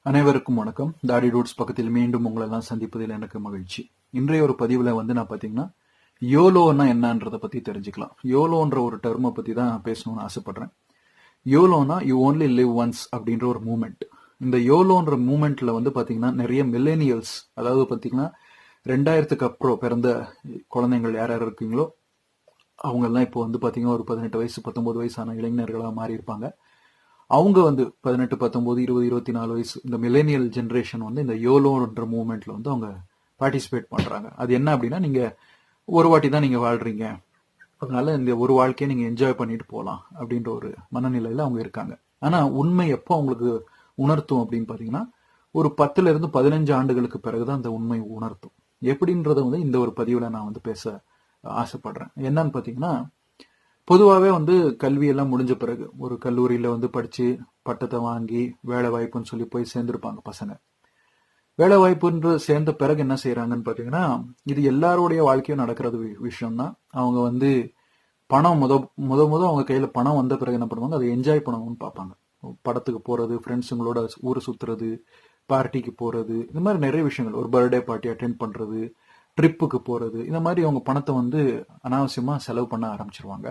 அனைவருக்கும் வணக்கம். தாடி ரூட்ஸ் பக்கத்தில் மீண்டும் உங்களெல்லாம் சந்திப்பதில் எனக்கு மகிழ்ச்சி. இன்றைய ஒரு பதிவில் நான் பார்த்தீங்கன்னா யோலோன்னா என்னன்றதை பற்றி தெரிஞ்சுக்கலாம். யோலோன்ற ஒரு டெர்மை பற்றி தான் பேசணும்னு ஆசைப்படுறேன். யோலோனா யூ ஓன்லி லிவ் ஒன்ஸ் அப்படின்ற ஒரு மூமெண்ட். இந்த யோலோன்ற மூமெண்ட்ல பார்த்தீங்கன்னா நிறைய மில்லேனியல்ஸ், அதாவது பார்த்தீங்கன்னா 2000க்கு அப்புறம் பிறந்த குழந்தைங்கள் யார் யார் இருக்கீங்களோ அவங்கெல்லாம் இப்போ பார்த்தீங்கன்னா ஒரு 18 வயசு 19 வயசான இளைஞர்களாக மாறி இருப்பாங்க. அவங்க 18, 19, 20, 24 வயசு இந்த மில்லேனியல் ஜென்ரேஷன் இந்த யோலோன்ற மூவ்மெண்ட்ல அவங்க பார்ட்டிசிபேட் பண்றாங்க. அது என்ன அப்படின்னா, நீங்க ஒரு வாட்டி தான் நீங்க வாழ்றீங்க, அதனால இந்த ஒரு வாழ்க்கையை நீங்க என்ஜாய் பண்ணிட்டு போகலாம் அப்படின்ற ஒரு மனநிலையில அவங்க இருக்காங்க. ஆனா உண்மை எப்போ அவங்களுக்கு உணர்த்தும் அப்படின்னு பாத்தீங்கன்னா, ஒரு 10ல இருந்து 15 ஆண்டுகளுக்கு பிறகுதான் அந்த உண்மை உணர்த்தும். எப்படின்றத இந்த ஒரு பதிவுல நான் பேச ஆசைப்படுறேன். என்னன்னு பாத்தீங்கன்னா, பொதுவாகவே கல்வியெல்லாம் முடிஞ்ச பிறகு ஒரு கல்லூரியில் படித்து பட்டத்தை வாங்கி வேலை வாய்ப்புன்னு சொல்லி போய் சேர்ந்துருப்பாங்க பசங்க. வேலை வாய்ப்புன்ற சேர்ந்த பிறகு என்ன செய்கிறாங்கன்னு பார்த்தீங்கன்னா, இது எல்லாருடைய வாழ்க்கையும் நடக்கிறது விஷயம்தான். அவங்க பணம் முத அவங்க கையில் பணம் வந்த பிறகு என்ன பண்ணுவாங்க, அதை என்ஜாய் பண்ணணும்னு பார்ப்பாங்க. படத்துக்கு போகிறது, ஃப்ரெண்ட்ஸுங்களோட ஊரை சுற்றுறது, பார்ட்டிக்கு போகிறது, இந்த மாதிரி நிறைய விஷயங்கள், ஒரு பர்த்டே பார்ட்டி அட்டென்ட் பண்ணுறது, ட்ரிப்புக்கு போகிறது, இந்த மாதிரி அவங்க பணத்தை அனாவசியமாக செலவு பண்ண ஆரம்பிச்சிருவாங்க.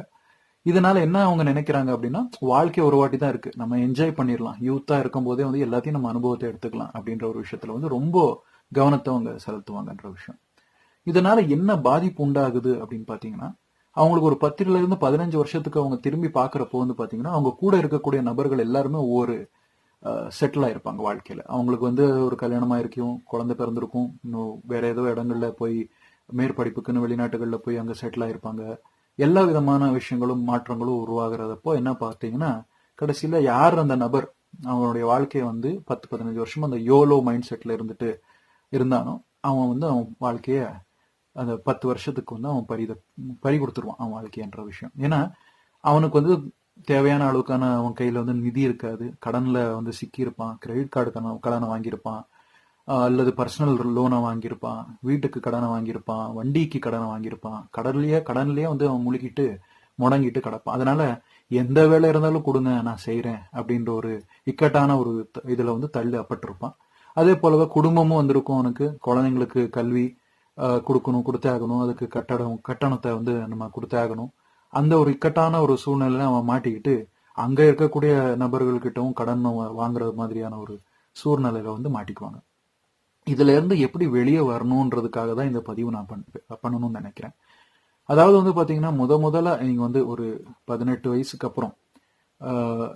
இதனால என்ன அவங்க நினைக்கிறாங்க அப்படின்னா, வாழ்க்கை ஒரு வாட்டி தான் இருக்கு, நம்ம என்ஜாய் பண்ணிடலாம், யூத்தா இருக்கும் போதே எல்லாத்தையும் நம்ம அனுபவத்தை எடுத்துக்கலாம் அப்படின்ற ஒரு விஷயத்துல ரொம்ப கவனத்தை அவங்க செலுத்துவாங்கன்ற விஷயம். இதனால என்ன பாதிப்பு உண்டாகுது அப்படின்னு பாத்தீங்கன்னா, அவங்களுக்கு ஒரு 10ல இருந்து 15 வருஷத்துக்கு அவங்க திரும்பி பாக்குறப்போ பாத்தீங்கன்னா, அவங்க கூட இருக்கக்கூடிய நபர்கள் எல்லாருமே ஒவ்வொரு செட்டில் ஆயிருப்பாங்க வாழ்க்கையில. அவங்களுக்கு ஒரு கல்யாணமா இருக்கும், குழந்தை பிறந்திருக்கும், இன்னும் வேற ஏதோ இடங்கள்ல போய் மேற்படிப்புக்குன்னு வெளிநாட்டுகள்ல போய் அங்க செட்டில் ஆயிருப்பாங்க. எல்லா விதமான விஷயங்களும் மாற்றங்களும் உருவாகிறதப்போ என்ன பார்த்தீங்கன்னா, கடைசியில யார் அந்த நபர் அவனுடைய வாழ்க்கையை 10-15 வருஷமா அந்த யோலோ மைண்ட் செட்ல இருந்துட்டு இருந்தானோ, அவன் அவன் வாழ்க்கைய அந்த 10 வருஷத்துக்கு அவன் பறி கொடுத்துருவான் அவன் வாழ்க்கைன்ற விஷயம். ஏன்னா அவனுக்கு தேவையான அளவுக்கான அவன் கையில நிதி இருக்காது, கடன்ல சிக்கி இருப்பான், கிரெடிட் கார்டு கடனை வாங்கியிருப்பான், அல்லது பர்சனல் லோனை வாங்கியிருப்பான், வீட்டுக்கு கடனை வாங்கியிருப்பான், வண்டிக்கு கடனை வாங்கியிருப்பான், கடன்லயே அவன் முழுகிட்டு முடங்கிட்டு கிடப்பான். அதனால எந்த வேலை இருந்தாலும் கொடுங்க நான் செய்யறேன் அப்படின்ற ஒரு இக்கட்டான ஒரு இதுல தள்ளி அப்பட்டிருப்பான். அதே போலவே குடும்பமும் வந்திருக்கும், அவனுக்கு குழந்தைங்களுக்கு கல்வி கொடுக்கணும், கொடுத்தே ஆகணும், அதுக்கு கட்டணத்தை நம்ம கொடுத்தே ஆகணும். அந்த ஒரு இக்கட்டான ஒரு சூழ்நிலையில அவன் மாட்டிக்கிட்டு அங்க இருக்கக்கூடிய நபர்கள்கிட்டவும் கடன் வாங்குறது மாதிரியான ஒரு சூழ்நிலையில மாட்டிக்குவாங்க. இதுல இருந்து எப்படி வெளியே வரணும்ன்றதுக்காக தான் இந்த பதிவு நான் பண்ணணும்னு நினைக்கிறேன். அதாவது பாத்தீங்கன்னா, முதல்ல நீங்க ஒரு 18 வயசுக்கு அப்புறம்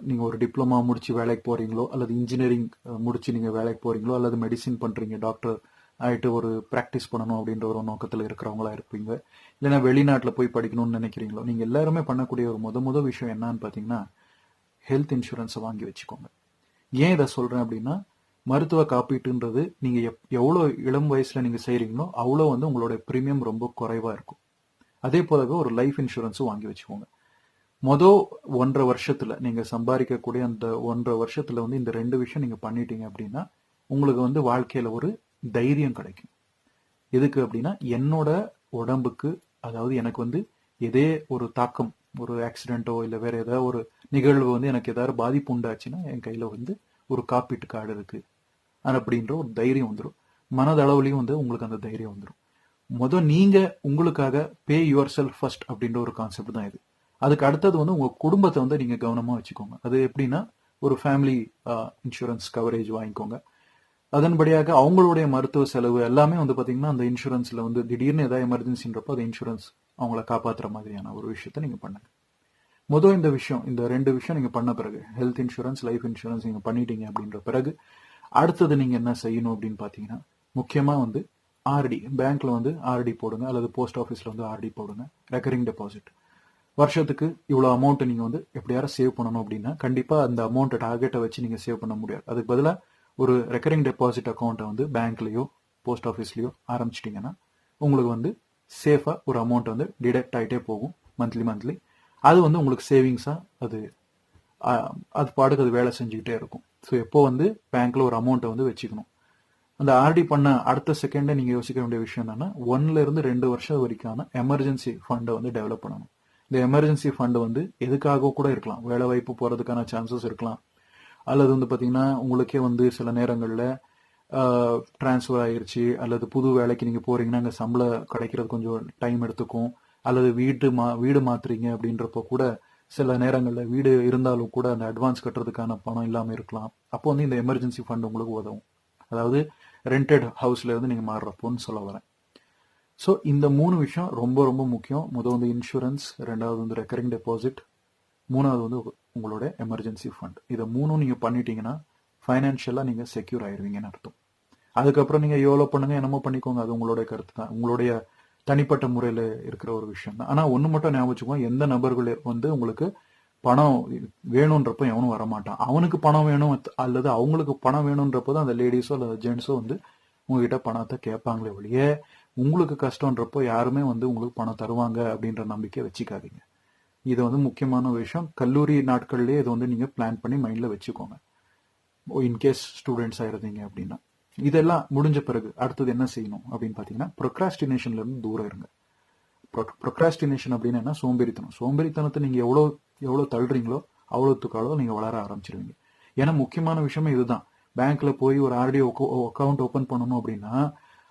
நீங்க ஒரு டிப்ளமா முடிச்சு வேலைக்கு போறீங்களோ, அல்லது இன்ஜினியரிங் முடிச்சு நீங்க வேலைக்கு போறீங்களோ, அல்லது மெடிசின் பண்றீங்க, டாக்டர் ஆயிட்டு ஒரு பிராக்டிஸ் பண்ணணும் அப்படின்ற ஒரு நோக்கத்துல இருக்கிறவங்களா இருப்பீங்க, இல்லைன்னா வெளிநாட்டுல போய் படிக்கணும்னு நினைக்கிறீங்களோ, நீங்க எல்லாருமே பண்ணக்கூடிய ஒரு முத விஷயம் என்னன்னு பாத்தீங்கன்னா, ஹெல்த் இன்சூரன்ஸை வாங்கி வச்சுக்கோங்க. ஏன் இதை சொல்றேன் அப்படின்னா, மருத்துவ காப்பீட்டுன்றது நீங்க எவ்வளவு இளம் வயசுல நீங்க செய்றீங்களோ அவ்வளோ உங்களோட பிரீமியம் ரொம்ப குறைவா இருக்கும். அதே போலவே ஒரு லைஃப் இன்சூரன்ஸும் வாங்கி வச்சுக்கோங்க. 1.5 வருஷத்துல நீங்க சம்பாதிக்கக்கூடிய அந்த 1.5 வருஷத்துல இந்த 2 விஷயம் நீங்க பண்ணிட்டீங்க அப்படின்னா, உங்களுக்கு வாழ்க்கையில ஒரு தைரியம் கிடைக்கும். எதுக்கு அப்படின்னா, என்னோட உடம்புக்கு, அதாவது எனக்கு இதே ஒரு தாக்கம், ஒரு ஆக்சிடென்ட்டோ இல்ல வேற ஏதாவது ஒரு நிகழ்வு எனக்கு ஏதாவது பாதிப்பு உண்டாச்சுன்னா என் கையில ஒரு காப்பீட்டு கார்டு இருக்கு அப்படின்ற ஒரு தைரியம் வந்துடும். மனதளவுலையும் உங்களுக்கு அந்த தைரியம் வந்துடும். நீங்க உங்களுக்காக பே யுவர் செல்ஃப் ஃபர்ஸ்ட் அப்படின்ற ஒரு கான்செப்ட் தான் இது. அதுக்கு அடுத்தது உங்க குடும்பத்தை நீங்க கவனமா வச்சுக்கோங்க. அது எப்படின்னா, ஒரு ஃபேமிலி இன்சூரன்ஸ் கவரேஜ் வாங்கிக்கோங்க. அதன்படியாக அவங்களுடைய மருத்துவ செலவு எல்லாமே பாத்தீங்கன்னா, அந்த இன்சூரன்ஸ்ல திடீர்னு ஏதாவது எமர்ஜென்சின்றப்போ அந்த இன்சூரன்ஸ் அவங்கள காப்பாற்றுற மாதிரியான ஒரு விஷயத்த நீங்க பண்ணுங்க. இந்த விஷயம், இந்த 2 விஷயம் நீங்க பண்ண பிறகு, ஹெல்த் இன்சூரன்ஸ், லைஃப் இன்சூரன்ஸ் நீங்க பண்ணிட்டீங்க அப்படின்ற பிறகு அடுத்தது நீங்க என்ன செய்யணும் அப்படின்னு பாத்தீங்கன்னா, முக்கியமா ஆர்டி, பேங்க்ல ஆர்டி போடுங்க, அல்லது போஸ்ட் ஆஃபீஸ்ல ஆர்டி போடுங்க. Recurring deposit. வருஷத்துக்கு இவ்வளவு அமௌண்ட் நீங்க எப்படியாவது சேவ் பண்ணணும் அப்படின்னா, கண்டிப்பா அந்த அமௌண்ட் டார்கெட்டை வச்சு நீங்க சேவ் பண்ண முடியாது. அதுக்கு பதிலாக ஒரு ரெக்கரிங் டெபாசிட் அக்கௌண்ட்டை பேங்க்லயோ போஸ்ட் ஆஃபீஸ்லயோ ஆரம்பிச்சிட்டீங்கன்னா, உங்களுக்கு சேஃபா ஒரு அமௌண்ட் டிடெக்ட் ஆகிட்டே போகும் மந்த்லி. அது உங்களுக்கு சேவிங்ஸா அது பாட்டுக்கு அது வேலை செஞ்சுக்கிட்டே இருக்கும். ஸோ எப்போ பேங்க்ல ஒரு அமௌண்ட்டை வச்சுக்கணும். அந்த ஆர்டி பண்ண அடுத்த செகண்டே நீங்க யோசிக்க வேண்டிய விஷயம் என்னன்னா, 1ல இருந்து 2 வருஷம் வரைக்கான எமர்ஜென்சி ஃபண்டை டெவலப் பண்ணணும். இந்த எமர்ஜென்சி ஃபண்ட் எதுக்காக கூட இருக்கலாம். வேலை வாய்ப்பு போறதுக்கான சான்சஸ் இருக்கலாம், அல்லது வந்து பாத்தீங்கன்னா உங்களுக்கே வந்து சில நேரங்கள்ல டிரான்ஸ்ஃபர் ஆயிருச்சு, அல்லது புது வேலைக்கு நீங்க போறீங்கன்னா அங்க சம்பளம் கிடைக்கிறது கொஞ்சம் டைம் எடுத்துக்கும், அல்லது வீடு மாத்துறீங்க அப்படின்றப்போ கூட சில நேரங்கள்ல வீடு இருந்தாலும் கூட அந்த அட்வான்ஸ் கட்டுறதுக்கான பணம் இல்லாம இருக்கலாம். அப்போ வந்து இந்த எமர்ஜென்சி ஃபண்ட் உங்களுக்கு உதவும். அதாவது ரெண்டட் ஹவுஸ்ல இருந்து நீங்க மாறுறப்போன்னு சொல்ல வரேன். ஸோ இந்த 3 விஷயம் ரொம்ப ரொம்ப முக்கியம். முதல் வந்து இன்சூரன்ஸ், ரெண்டாவது வந்து ரெக்கரிங் டெபாசிட், மூணாவது வந்து உங்களோட எமர்ஜென்சி ஃபண்ட். இதை 3 நீங்க பண்ணிட்டீங்கன்னா ஃபைனான்ஷியலா நீங்க செக்யூர் ஆயிருவீங்கன்னு அர்த்தம். அதுக்கப்புறம் நீங்க எவ்வளோ பண்ணுங்க என்னமோ பண்ணிக்கோங்க, அது உங்களுடைய கருத்து தான், உங்களுடைய தனிப்பட்ட முறையில் இருக்கிற ஒரு விஷயம் தான். ஆனால் ஒன்று மட்டும் ஞாபகம் வச்சுக்கோங்க, எந்த நபர்கள் வந்து உங்களுக்கு பணம் வேணுன்றப்போ எவனும் வரமாட்டான். அவனுக்கு பணம் வேணும் அல்லது அவங்களுக்கு பணம் வேணுன்றப்போ தான் அந்த லேடிஸோ அல்லது ஜென்ஸோ வந்து உங்ககிட்ட பணத்தை கேட்பாங்களே ஒழிய, உங்களுக்கு கஷ்டன்றப்போ யாருமே வந்து உங்களுக்கு பணம் தருவாங்க அப்படின்ற நம்பிக்கை வச்சுக்காதீங்க. இது வந்து முக்கியமான விஷயம். கல்லூரி நாட்கள்லேயே இதை வந்து நீங்கள் பிளான் பண்ணி மைண்டில் வச்சுக்கோங்க, இன்கேஸ் ஸ்டூடெண்ட்ஸாக இருந்தீங்க அப்படின்னா. இதெல்லாம் முடிஞ்ச பிறகு அடுத்தது என்ன செய்யணும் அப்படின்னு பார்த்தீங்கன்னா, ப்ரொக்ராஸ்டினேஷன்ல இருந்து தூரம் இருங்க. ப்ரொக்ராஸ்டினேஷன் அப்படின்னு என்ன? சோம்பேறித்தனம். சோம்பேறித்தனத்தை நீங்க எவ்வளோ தள்ளுறீங்களோ அவ்வளோத்துக்கு அவ்வளோ நீங்க வளர ஆரம்பிச்சிருவீங்க. ஏன்னா முக்கியமான விஷயமே இதுதான். பேங்க்ல போய் ஒரு ஆர்டி அக்கௌண்ட் ஓப்பன் பண்ணணும் அப்படின்னா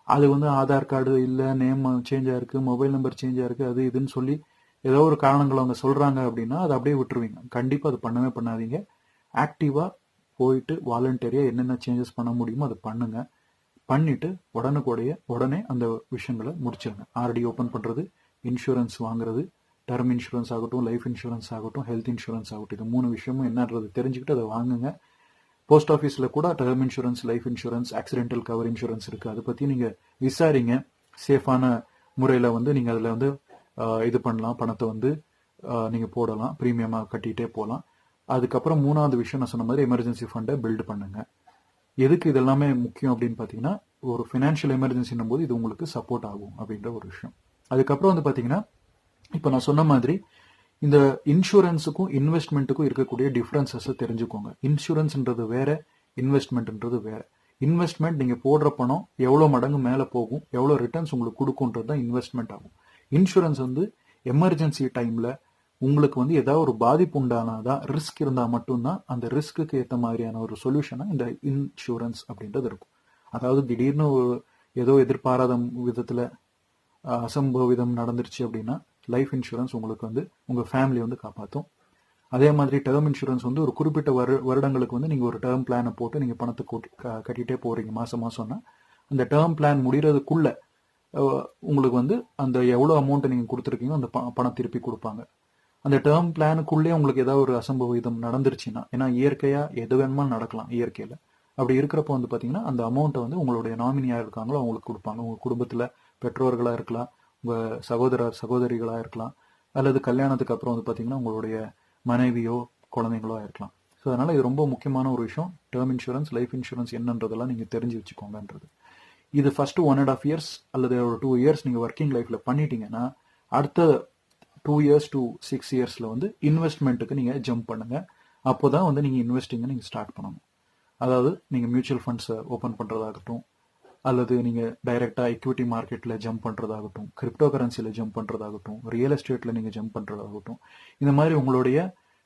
அது வந்து ஆதார் கார்டு இல்லை, நேம் சேஞ்ச் ஆயிருக்கு, மொபைல் நம்பர் சேஞ்ச் ஆயிருக்கு, அது இதுன்னு சொல்லி ஏதோ ஒரு காரணங்கள் அவங்க சொல்றாங்க அப்படின்னா அதை அப்படியே விட்டுருவீங்க. கண்டிப்பா அது பண்ணவே பண்ணாதீங்க. ஆக்டிவா போயிட்டு வாலண்டரியா என்னென்ன சேஞ்சஸ் பண்ண முடியுமோ அதை பண்ணுங்க. பண்ணிட்டு உடனே அந்த விஷயங்களை முடிச்சிருங்க. ஆர்டி ஓப்பன் பண்றது, இன்சூரன்ஸ் வாங்குறது, டர்ம் இன்சூரன்ஸ் ஆகட்டும், லைஃப் இன்சூரன்ஸ் ஆகட்டும், ஹெல்த் இன்சூரன்ஸ் ஆகட்டும், இது 3 விஷயமும் என்னன்றது தெரிஞ்சுக்கிட்டு அதை வாங்குங்க. போஸ்ட் ஆஃபீஸ்ல கூட term insurance, life insurance, accidental cover insurance இருக்கு. அதை பத்தி நீங்க விசாரிங்க. சேஃபான முறையில வந்து நீங்க அதுல வந்து இது பண்ணலாம், பணத்தை வந்து நீங்க போடலாம், பிரீமியமா கட்டிட்டே போகலாம். அதுக்கப்புறம் 3வது விஷயம் நான் சொன்ன மாதிரி எமர்ஜென்சி ஃபண்டை பில்ட் பண்ணுங்க. எதுக்கு இதெல்லாமே முக்கியம் அப்படின்னு பார்த்தீங்கன்னா, ஒரு ஃபினான்ஷியல் எமர்ஜென்சின்னும் போது இது உங்களுக்கு சப்போர்ட் ஆகும் அப்படின்ற ஒரு விஷயம். அதுக்கப்புறம் வந்து பார்த்தீங்கன்னா, இப்போ நான் சொன்ன மாதிரி இந்த இன்சூரன்ஸுக்கும் இன்வெஸ்ட்மெண்ட்டுக்கும் இருக்கக்கூடிய டிஃப்ரென்சஸை தெரிஞ்சுக்கோங்க. இன்சூரன்ஸ்ன்றது வேற, இன்வெஸ்ட்மெண்ட்ன்றது வேற. இன்வெஸ்ட்மெண்ட் நீங்க போடுற பணம் எவ்வளோ மடங்கு மேலே போகும், எவ்வளோ ரிட்டர்ன்ஸ் உங்களுக்கு கொடுக்குன்றது தான் இன்வெஸ்ட்மெண்ட் ஆகும். இன்சூரன்ஸ் வந்து எமர்ஜென்சி டைம்ல உங்களுக்கு வந்து ஏதாவது ஒரு பாதிப்பு உண்டானாதான், ரிஸ்க் இருந்தால் மட்டும்தான் அந்த ரிஸ்க்கு ஏற்ற மாதிரியான ஒரு சொல்யூஷனா இந்த இன்சூரன்ஸ் அப்படின்றது இருக்கும். அதாவது திடீர்னு ஏதோ எதிர்பாராத விதத்துல அசம்பவிதம் நடந்துருச்சு அப்படின்னா லைஃப் இன்சூரன்ஸ் உங்களுக்கு வந்து உங்க ஃபேமிலி வந்து காப்பாற்றும். அதே மாதிரி டேர்ம் இன்சூரன்ஸ் வந்து ஒரு குறிப்பிட்ட வருடங்களுக்கு வந்து நீங்க ஒரு டேர்ம் பிளானை போட்டு நீங்க பணத்தை கட்டிட்டே போறீங்க மாசம் மாசம்னா, அந்த டேர்ம் பிளான் முடிகிறதுக்குள்ள உங்களுக்கு வந்து அந்த எவ்வளோ அமௌண்ட் நீங்க கொடுத்துருக்கீங்களோ அந்த பணம் திருப்பி கொடுப்பாங்க. அந்த டேர்ம் பிளானுக்குள்ளே உங்களுக்கு ஏதாவது ஒரு அசம்பவிதம் நடந்துருச்சுன்னா, ஏன்னா இயற்கையா எது வேணுமாலும் நடக்கலாம் இயற்கையில, அப்படி இருக்கிறப்ப வந்து பாத்தீங்கன்னா அந்த அமௌண்ட்டை வந்து உங்களுடைய நாமினியா இருக்காங்களோ அவங்களுக்கு கொடுப்பாங்க. உங்க குடும்பத்துல பெற்றோர்களா இருக்கலாம், உங்க சகோதரிகளா இருக்கலாம், அல்லது கல்யாணத்துக்கு அப்புறம் வந்து பாத்தீங்கன்னா உங்களுடைய மனைவியோ குழந்தைங்களோ இருக்கலாம். ஸோ அதனால இது ரொம்ப முக்கியமான ஒரு விஷயம். டேர்ம் இன்சூரன்ஸ், லைஃப் இன்சூரன்ஸ் என்னன்றதெல்லாம் நீங்க தெரிஞ்சு வச்சுக்கோங்கன்றது. இது ஃபர்ஸ்ட் 1.5 years அல்லது ஒரு 2 years நீங்க ஒர்க்கிங் லைஃப்ல பண்ணிட்டீங்கன்னா, அடுத்த 2 years to 6 yearsல வந்து இன்வெஸ்ட்மெண்ட்டுக்கு நீங்க ஜம்ப் பண்ணுங்க. அப்போதான் வந்து நீங்க இன்வெஸ்டிங்கை நீங்க ஸ்டார்ட் பண்ணணும். அதாவது நீங்க மியூச்சுவல் ஃபண்ட்ஸை ஓப்பன் பண்றதாகட்டும், அல்லது நீங்க டைரக்டா எக்விட்டி மார்க்கெட்ல ஜம்ப் பண்றதாகட்டும், கிரிப்டோ கரன்சில ஜம்ப் பண்றதாகட்டும், ரியல் எஸ்டேட்ல நீங்க ஜம்ப் பண்றதாகட்டும், இந்த மாதிரி உங்களுடைய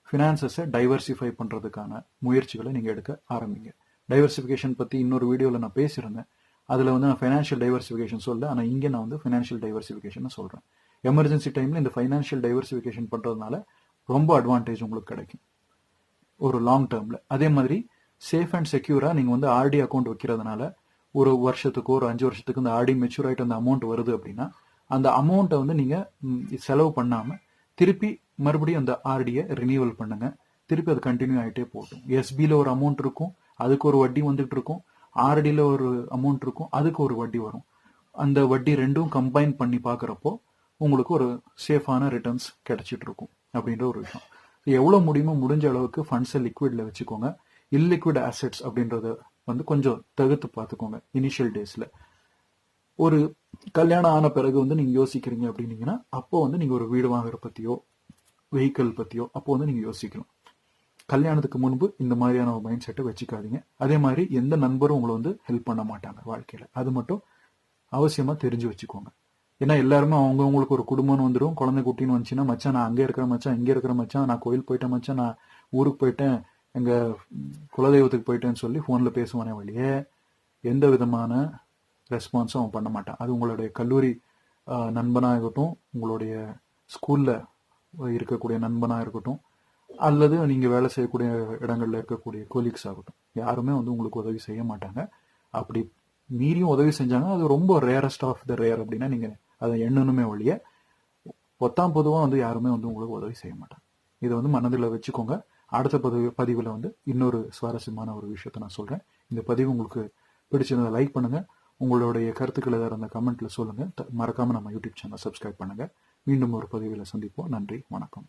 ஃபினான்சஸை டைவர்சிஃபை பண்றதுக்கான முயற்சிகளை நீங்க எடுக்க ஆரம்பிங்க. டைவர்சிஃபிகேஷன் பத்தி இன்னொரு வீடியோல நான் பேசியிருந்தேன். அதுல வந்து நான் ஃபைனான்ஷியல் டைவர்சிஃபிகேஷன் சொல்ல, ஆனா இங்க நான் வந்து ஃபைனான்ஷியல் டைவர்சிஃபிகேஷன் சொல்றேன். எமர்ஜென்சி டைம்ல இந்த ஃபைனான்ஷியல் டைவர்சிஃபிகேஷன் பண்றதுனால ரொம்ப அட்வான்டேஜ் உங்களுக்கு கிடைக்கும் ஒரு லாங் டேர்ம்ல. அதே மாதிரி சேஃப் அண்ட் செக்யூரா நீங்க வந்து ஆர்டி அக்கௌண்ட் வைக்கிறதுனால ஒரு வருஷத்துக்கு ஒரு 5 வருஷத்துக்கு இந்த ஆர்டி மெச்சூர் ஆயிட்டு அந்த அமௌண்ட் வருது அப்படின்னா, அந்த அமௌண்ட்டை வந்து நீங்க செலவு பண்ணாம திருப்பி மறுபடியும் அந்த ஆர்டியை ரினியூவல் பண்ணுங்க. திருப்பி அது கண்டினியூ ஆகிட்டே போட்டும். எஸ்பியில் ஒரு அமௌண்ட் இருக்கும், அதுக்கு ஒரு வட்டி வந்துட்டு இருக்கும். ஆர்டியில் ஒரு அமௌண்ட் இருக்கும், அதுக்கு ஒரு வட்டி வரும். அந்த வட்டி ரெண்டும் கம்பைன் பண்ணி பார்க்குறப்போ உங்களுக்கு ஒரு சேஃபான ரிட்டர்ன்ஸ் கிடைச்சிட்டு இருக்கும் அப்படின்ற ஒரு விஷயம். எவ்வளோ முடியுமோ முடிஞ்ச அளவுக்கு ஃபண்ட்ஸை லிக்விட்ல வச்சுக்கோங்க. இல்லிக்விட் ஆசெட்ஸ் அப்படின்றத வந்து கொஞ்சம் தகுத்து பார்த்துக்கோங்க. இனிஷியல் டேஸ்ல ஒரு கல்யாணம் ஆன பிறகு வந்து நீங்க யோசிக்கிறீங்க அப்படின்னீங்கன்னா, அப்போ வந்து நீங்க ஒரு வீடு வாங்குற பத்தியோ வெஹிக்கிள் பத்தியோ அப்போ வந்து நீங்க யோசிக்கலாம். கல்யாணத்துக்கு முன்பு இந்த மாதிரியான ஒரு மைண்ட் செட்டை வச்சுக்காதீங்க. அதே மாதிரி எந்த நண்பரும் உங்களை வந்து ஹெல்ப் பண்ண மாட்டாங்க வாழ்க்கையில. அது மட்டும் அவசியமா தெரிஞ்சு வச்சுக்கோங்க. ஏன்னா எல்லாருமே அவங்களுக்கு ஒரு குடும்பம்னு வந்துடும். குழந்தை குட்டின்னு வந்துச்சுன்னா, மச்சான் நான் அங்கே இருக்கிற மச்சான், இங்கே இருக்கிற மச்சான், நான் கோயில் போயிட்டேன் மச்சான், நான் ஊருக்கு போயிட்டேன், எங்கள் குலதெய்வத்துக்கு போயிட்டேன்னு சொல்லி ஃபோனில் பேசுவானே வழியே எந்த விதமான ரெஸ்பான்ஸும் அவன் பண்ண மாட்டான். அது உங்களுடைய கல்லூரி நண்பனாக இருக்கட்டும், உங்களுடைய ஸ்கூலில் இருக்கக்கூடிய நண்பனாக இருக்கட்டும், அல்லது நீங்கள் வேலை செய்யக்கூடிய இடங்களில் இருக்கக்கூடிய கொலீக்ஸ் ஆகட்டும், யாருமே வந்து உங்களுக்கு உதவி செய்ய மாட்டாங்க. அப்படி மீறியும் உதவி செஞ்சாங்க, அது ரொம்ப ரேரஸ்ட் ஆஃப் த ரேர் அப்படின்னா நீங்கள் அதை எண்ணணுமே ஒழிய பொதுவாக வந்து யாருமே வந்து உங்களுக்கு உதவி செய்ய மாட்டாங்க. இதை வந்து மனதில் வச்சுக்கோங்க. அடுத்த பதிவில் வந்து இன்னொரு சுவாரஸ்யமான ஒரு விஷயத்த நான் சொல்கிறேன். இந்த பதிவு உங்களுக்கு பிடிச்சிருந்தா லைக் பண்ணுங்க. உங்களுடைய கருத்துக்களை ஏதாவது அந்த கமெண்ட்ல சொல்லுங்க. மறக்காம நம்ம யூடியூப் சேனல் சப்ஸ்கிரைப் பண்ணுங்க. மீண்டும் ஒரு பதிவில் சந்திப்போம். நன்றி, வணக்கம்.